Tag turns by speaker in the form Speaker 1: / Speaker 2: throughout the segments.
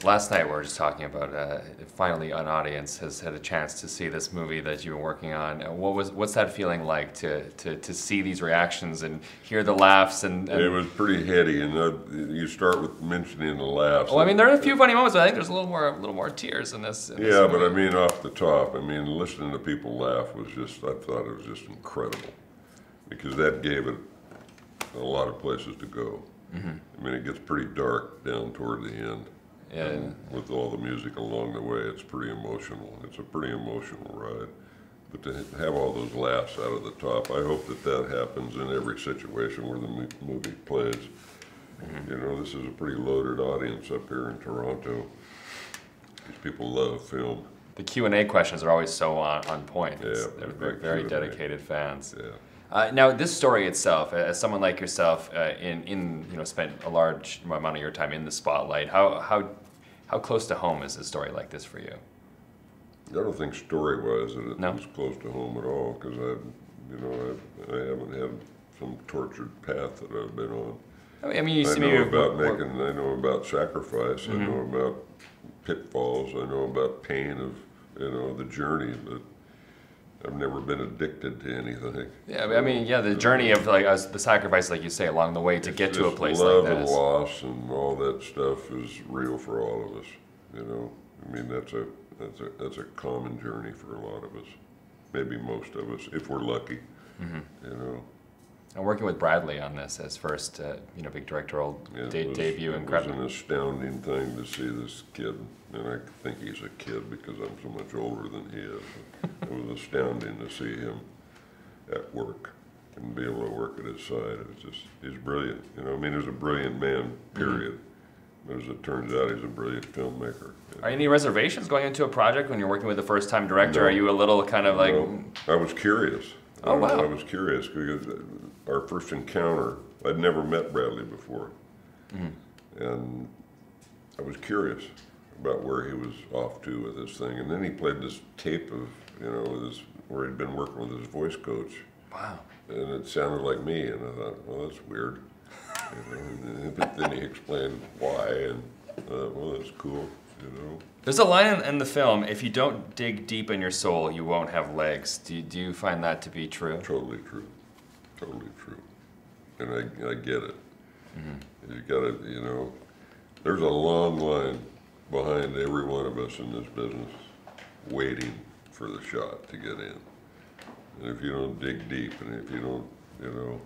Speaker 1: Last night we were just talking about finally an audience has had a chance to see this movie that you've been working on. What's that feeling like to see these reactions and hear the laughs and
Speaker 2: It was pretty heady, and you start with mentioning the laughs.
Speaker 1: Well, I mean, there are a few funny moments, but I think there's a little more tears in this.
Speaker 2: Yeah, but I mean, off the top, I mean, listening to people laugh was just, I thought it was just incredible, because that gave it a lot of places to go. I mean, it gets pretty dark down toward the end.
Speaker 1: Yeah.
Speaker 2: And with all the music along the way, it's pretty emotional. It's a pretty emotional ride. But to have all those laughs out of the top, I hope that happens in every situation where the movie plays. You know, this is a pretty loaded audience up here in Toronto. These people love film.
Speaker 1: The Q&A questions are always so on point.
Speaker 2: Yeah,
Speaker 1: They're very dedicated fans.
Speaker 2: Yeah.
Speaker 1: Now, this story itself, as someone like yourself, spent a large amount of your time in the spotlight. How close to home is a story like this for you?
Speaker 2: I don't think story-wise that it
Speaker 1: No?
Speaker 2: was close to home at all, because I haven't had some tortured path that I've been on.
Speaker 1: I mean, you
Speaker 2: I
Speaker 1: see
Speaker 2: know
Speaker 1: me
Speaker 2: about making. I know about sacrifice. I know about pitfalls. I know about pain of the journey, but I've never been addicted to anything.
Speaker 1: Yeah, I mean, yeah, the journey of the sacrifice, like you say, along the way to get to a place like this.
Speaker 2: Love and loss and all that stuff is real for all of us. You know, I mean, that's a common journey for a lot of us. Maybe most of us, if we're lucky. You know.
Speaker 1: And working with Bradley on this as first, big directorial debut, incredible.
Speaker 2: It was an astounding thing to see this kid, and I think he's a kid because I'm so much older than he is. It was astounding to see him at work and be able to work at his side. It's just, he's brilliant. You know, I mean, he's a brilliant man, period. As it turns out, he's a brilliant filmmaker.
Speaker 1: Are any reservations going into a project when you're working with a first-time director? No. Are you a little kind of like...
Speaker 2: No. I was curious.
Speaker 1: Oh, wow.
Speaker 2: I was curious because our first encounter, I'd never met Bradley before. And I was curious about where he was off to with this thing. And then he played this tape of, where he'd been working with his voice coach.
Speaker 1: Wow.
Speaker 2: And it sounded like me, and I thought, well, that's weird. But then he explained why, and I thought, well, that's cool,
Speaker 1: There's a line in the film, if you don't dig deep in your soul, you won't have legs. Do you find that to be true?
Speaker 2: Totally true. Totally true. And I get it. You gotta, there's a long line behind every one of us in this business waiting for the shot to get in. And if you don't dig deep, and if you don't,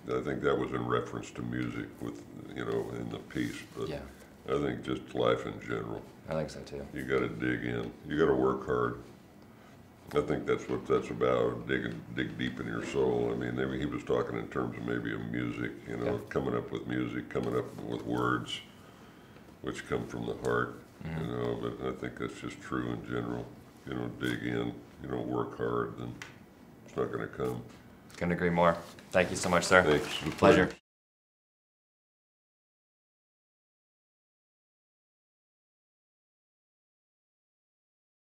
Speaker 2: I think that was in reference to music with, in the piece, but
Speaker 1: yeah.
Speaker 2: I think just life in general.
Speaker 1: I think so too.
Speaker 2: You got to dig in. You got to work hard. I think that's what that's about. Dig deep in your soul. I mean, he was talking in terms of maybe of music. Coming up with music, coming up with words, which come from the heart. But I think that's just true in general. Dig in. Work hard, then it's not going to come.
Speaker 1: Couldn't agree more. Thank you so much, sir.
Speaker 2: Thanks.
Speaker 1: Pleasure.